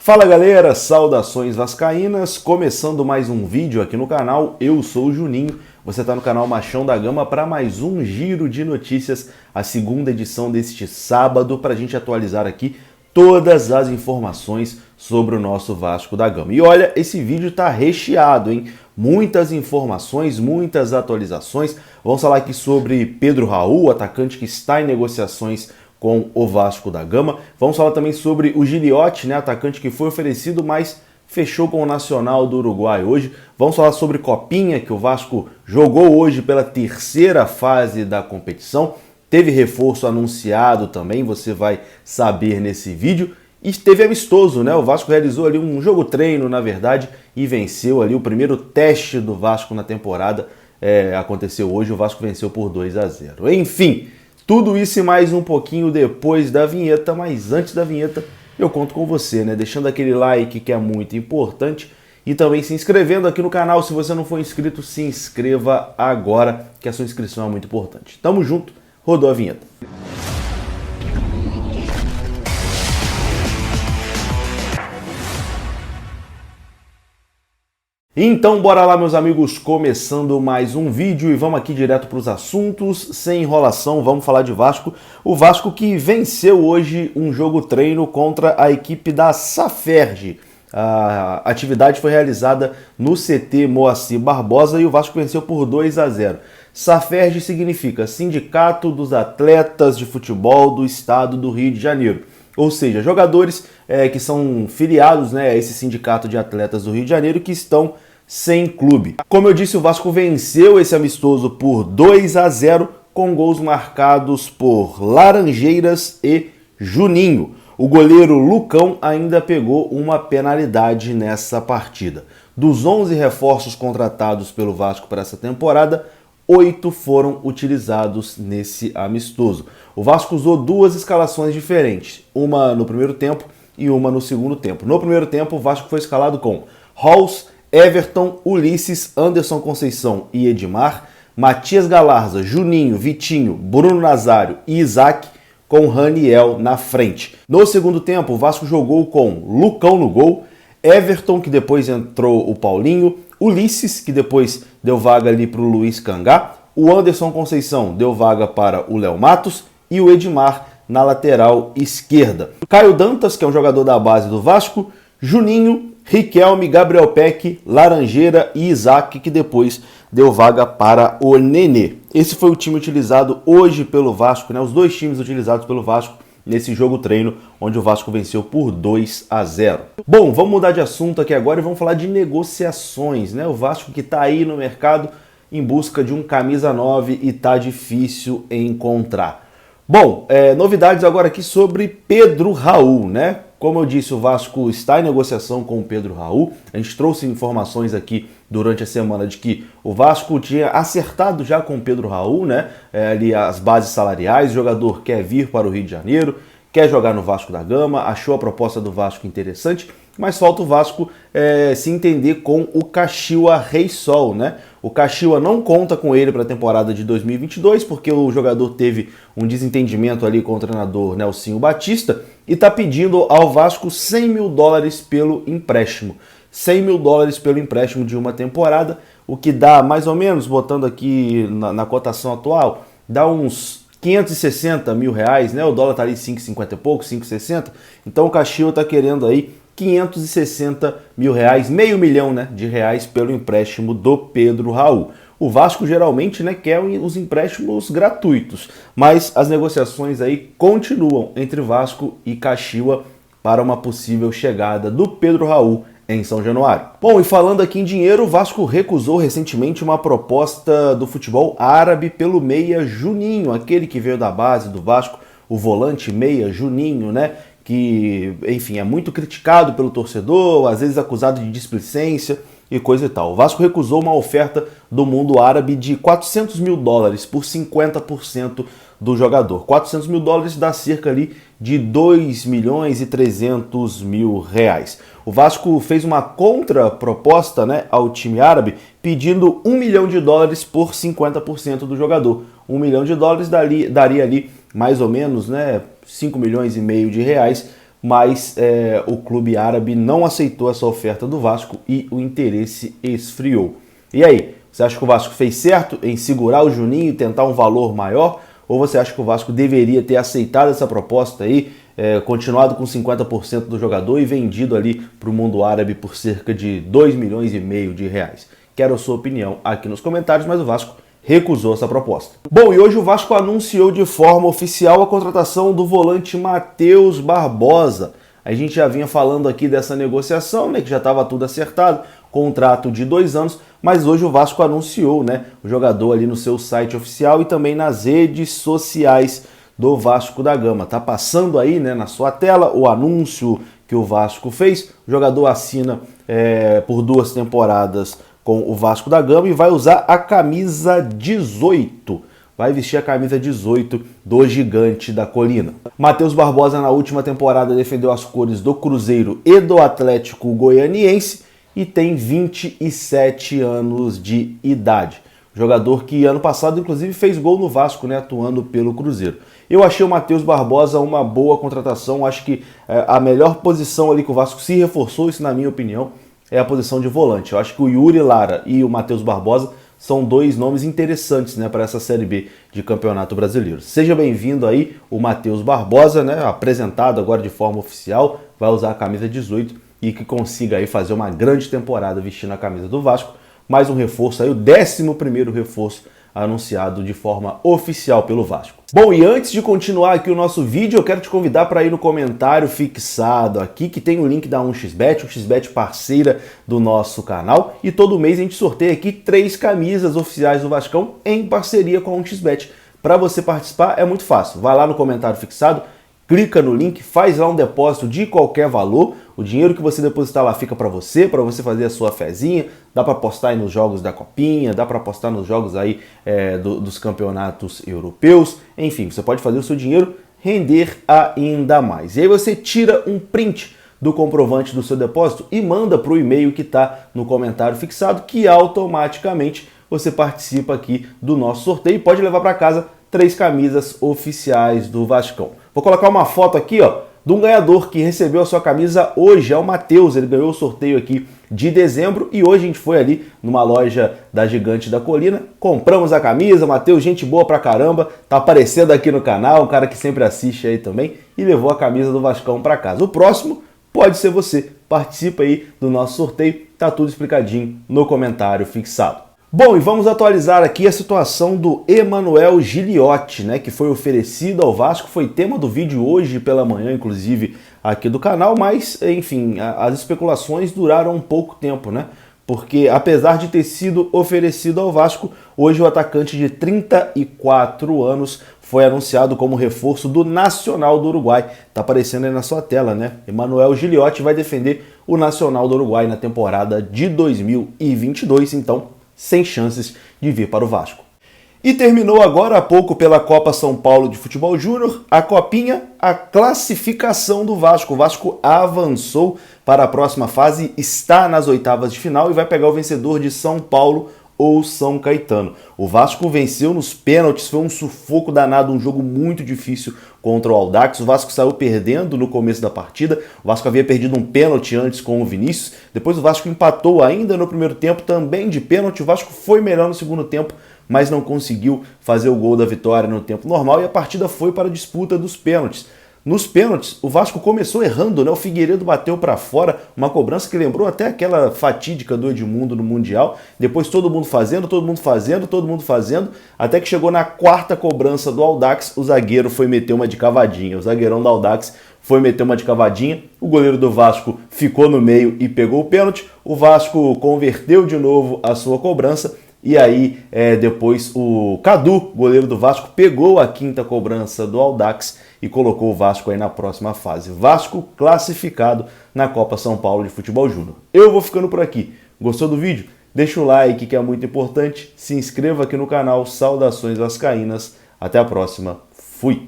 Fala galera, saudações vascaínas, começando mais um vídeo aqui no canal, eu sou o Juninho, você está no canal Machão da Gama para mais um giro de notícias, a segunda edição deste sábado, para a gente atualizar aqui todas as informações sobre o nosso Vasco da Gama. E olha, esse vídeo está recheado, hein? Muitas informações, muitas atualizações, vamos falar aqui sobre Pedro Raul, atacante que está em negociações com o Vasco da Gama. Vamos falar também sobre o Gigliotti, né, atacante que foi oferecido, mas fechou com o Nacional do Uruguai hoje. Vamos falar sobre Copinha, que o Vasco jogou hoje pela terceira fase da competição. Teve reforço anunciado também, você vai saber nesse vídeo. E teve amistoso, né? O Vasco realizou ali um jogo-treino, na verdade, e venceu ali o primeiro teste do Vasco na temporada. Aconteceu hoje, o Vasco venceu por 2-0. Enfim, tudo isso e mais um pouquinho depois da vinheta, mas antes da vinheta eu conto com você, né? Deixando aquele like que é muito importante e também se inscrevendo aqui no canal. Se você não for inscrito, se inscreva agora, que a sua inscrição é muito importante. Tamo junto, rodou a vinheta. Então bora lá, meus amigos, começando mais um vídeo e vamos aqui direto para os assuntos, sem enrolação, vamos falar de Vasco. O Vasco que venceu hoje um jogo-treino contra a equipe da Saferj. A atividade foi realizada no CT Moacir Barbosa e o Vasco venceu por 2-0. Saferj significa Sindicato dos Atletas de Futebol do Estado do Rio de Janeiro. Ou seja, jogadores que são filiados, né, a esse Sindicato de Atletas do Rio de Janeiro que estão sem clube. Como eu disse, o Vasco venceu esse amistoso por 2-0 com gols marcados por Laranjeiras e Juninho. O goleiro Lucão ainda pegou uma penalidade nessa partida. Dos 11 reforços contratados pelo Vasco para essa temporada, 8 foram utilizados nesse amistoso. O Vasco usou duas escalações diferentes, uma no primeiro tempo e uma no segundo tempo. No primeiro tempo, o Vasco foi escalado com Halls, Everton, Ulisses, Anderson Conceição e Edmar, Matias Galarza, Juninho, Vitinho, Bruno Nazário e Isaac, com Raniel na frente. No segundo tempo, o Vasco jogou com Lucão no gol, Everton, que depois entrou o Paulinho, Ulisses, que depois deu vaga ali para o Luiz Cangá, o Anderson Conceição deu vaga para o Léo Matos e o Edmar na lateral esquerda. Caio Dantas, que é um jogador da base do Vasco, Juninho, Riquelme, Gabriel Peck, Laranjeira e Isaac, que depois deu vaga para o Nenê. Esse foi o time utilizado hoje pelo Vasco, né? Os dois times utilizados pelo Vasco nesse jogo-treino, onde o Vasco venceu por 2-0. Bom, vamos mudar de assunto aqui agora e vamos falar de negociações, né? O Vasco que está aí no mercado em busca de um camisa 9 e tá difícil encontrar. Bom, novidades agora aqui sobre Pedro Raul, né? Como eu disse, o Vasco está em negociação com o Pedro Raul. A gente trouxe informações aqui durante a semana de que o Vasco tinha acertado já com o Pedro Raul, né? Ali as bases salariais, o jogador quer vir para o Rio de Janeiro, quer jogar no Vasco da Gama, achou a proposta do Vasco interessante, mas falta o Vasco se entender com o Caxiua Reysol, né? O Caxiua não conta com ele para a temporada de 2022, porque o jogador teve um desentendimento ali com o treinador Nelsinho Batista e está pedindo ao Vasco $100 mil pelo empréstimo. $100 mil pelo empréstimo de uma temporada, o que dá mais ou menos, botando aqui na cotação atual, dá uns 560 mil reais, né? O dólar tá ali 5,50 e pouco, 5,60. Então o Caxiua tá querendo aí 560 mil reais, meio milhão, né, de reais pelo empréstimo do Pedro Raul. O Vasco geralmente, né, quer os empréstimos gratuitos, mas as negociações aí continuam entre Vasco e Caxiua para uma possível chegada do Pedro Raul em São Januário. Bom, e falando aqui em dinheiro, o Vasco recusou recentemente uma proposta do futebol árabe pelo meia Juninho, aquele que veio da base do Vasco, o volante meia Juninho, né? Que, enfim, é muito criticado pelo torcedor, às vezes acusado de displicência e coisa e tal. O Vasco recusou uma oferta do mundo árabe de $400 mil por 50% do jogador. $400 mil dá cerca ali de 2.300.000 reais. O Vasco fez uma contraproposta, né, ao time árabe, pedindo $1 milhão por 50% do jogador. $1 milhão daria ali mais ou menos, né, 5,5 milhões de reais, mas o clube árabe não aceitou essa oferta do Vasco e o interesse esfriou. E aí, você acha que o Vasco fez certo em segurar o Juninho e tentar um valor maior? Ou você acha que o Vasco deveria ter aceitado essa proposta aí, continuado com 50% do jogador e vendido ali para o mundo árabe por cerca de 2,5 milhões de reais? Quero a sua opinião aqui nos comentários, mas o Vasco recusou essa proposta. Bom, e hoje o Vasco anunciou de forma oficial a contratação do volante Matheus Barbosa. A gente já vinha falando aqui dessa negociação, né, que já estava tudo acertado, contrato de 2 anos, mas hoje o Vasco anunciou, né, o jogador ali no seu site oficial e também nas redes sociais do Vasco da Gama. Tá passando aí, né, na sua tela o anúncio que o Vasco fez. O jogador assina por 2 temporadas com o Vasco da Gama e vai usar a camisa 18. Vai vestir a camisa 18 do Gigante da Colina. Matheus Barbosa, na última temporada, defendeu as cores do Cruzeiro e do Atlético Goianiense e tem 27 anos de idade. Jogador que ano passado, inclusive, fez gol no Vasco, né, atuando pelo Cruzeiro. Eu achei o Matheus Barbosa uma boa contratação. Acho que a melhor posição ali que o Vasco se reforçou, isso na minha opinião, é a posição de volante. Eu acho que o Yuri Lara e o Matheus Barbosa são 2 nomes interessantes, né, para essa Série B de Campeonato Brasileiro. Seja bem-vindo aí o Matheus Barbosa, né, apresentado agora de forma oficial, vai usar a camisa 18 e que consiga aí fazer uma grande temporada vestindo a camisa do Vasco. Mais um reforço aí, o 11º reforço anunciado de forma oficial pelo Vasco. Bom, e antes de continuar aqui o nosso vídeo, eu quero te convidar para ir no comentário fixado aqui, que tem o link da 1xBet, 1xBet parceira do nosso canal, e todo mês a gente sorteia aqui 3 camisas oficiais do Vascão em parceria com a 1xBet. Para você participar é muito fácil, vai lá no comentário fixado, clica no link, faz lá um depósito de qualquer valor, o dinheiro que você depositar lá fica para você fazer a sua fezinha, dá para apostar aí nos jogos da Copinha, dá para apostar nos jogos aí dos campeonatos europeus, enfim, você pode fazer o seu dinheiro render ainda mais. E aí você tira um print do comprovante do seu depósito e manda para o e-mail que está no comentário fixado, que automaticamente você participa aqui do nosso sorteio e pode levar para casa 3 camisas oficiais do Vascão. Vou colocar uma foto aqui, ó, de um ganhador que recebeu a sua camisa hoje, é o Matheus. Ele ganhou o sorteio aqui de dezembro e hoje a gente foi ali numa loja da Gigante da Colina, compramos a camisa. Matheus, gente boa pra caramba, tá aparecendo aqui no canal, um cara que sempre assiste aí também, e levou a camisa do Vascão pra casa. O próximo pode ser você, participa aí do nosso sorteio, tá tudo explicadinho no comentário fixado. Bom, e vamos atualizar aqui a situação do Emanuel Gigliotti, né, que foi oferecido ao Vasco, foi tema do vídeo hoje pela manhã, inclusive, aqui do canal, mas, enfim, as especulações duraram um pouco tempo, né, porque apesar de ter sido oferecido ao Vasco, hoje o atacante de 34 anos foi anunciado como reforço do Nacional do Uruguai. Tá aparecendo aí na sua tela, né? Emanuel Gigliotti vai defender o Nacional do Uruguai na temporada de 2022, então sem chances de vir para o Vasco. E terminou agora há pouco pela Copa São Paulo de Futebol Júnior, a Copinha, a classificação do Vasco. O Vasco avançou para a próxima fase, está nas oitavas de final e vai pegar o vencedor de São Paulo ou São Caetano. O Vasco venceu nos pênaltis, foi um sufoco danado, um jogo muito difícil contra o Audax. O Vasco saiu perdendo no começo da partida, o Vasco havia perdido um pênalti antes com o Vinícius, depois o Vasco empatou ainda no primeiro tempo, também de pênalti. O Vasco foi melhor no segundo tempo, mas não conseguiu fazer o gol da vitória no tempo normal e a partida foi para a disputa dos pênaltis. Nos pênaltis, o Vasco começou errando, né? O Figueiredo bateu para fora, uma cobrança que lembrou até aquela fatídica do Edmundo no Mundial. Depois todo mundo fazendo, até que chegou na 4ª cobrança do Audax, o zagueiro foi meter uma de cavadinha. O zagueirão do Audax foi meter uma de cavadinha, o goleiro do Vasco ficou no meio e pegou o pênalti. O Vasco converteu de novo a sua cobrança. E aí, depois o Cadu, goleiro do Vasco, pegou a 5ª cobrança do Audax e colocou o Vasco aí na próxima fase. Vasco classificado na Copa São Paulo de Futebol Júnior. Eu vou ficando por aqui. Gostou do vídeo? Deixa o like que é muito importante. Se inscreva aqui no canal. Saudações vascaínas. Até a próxima. Fui!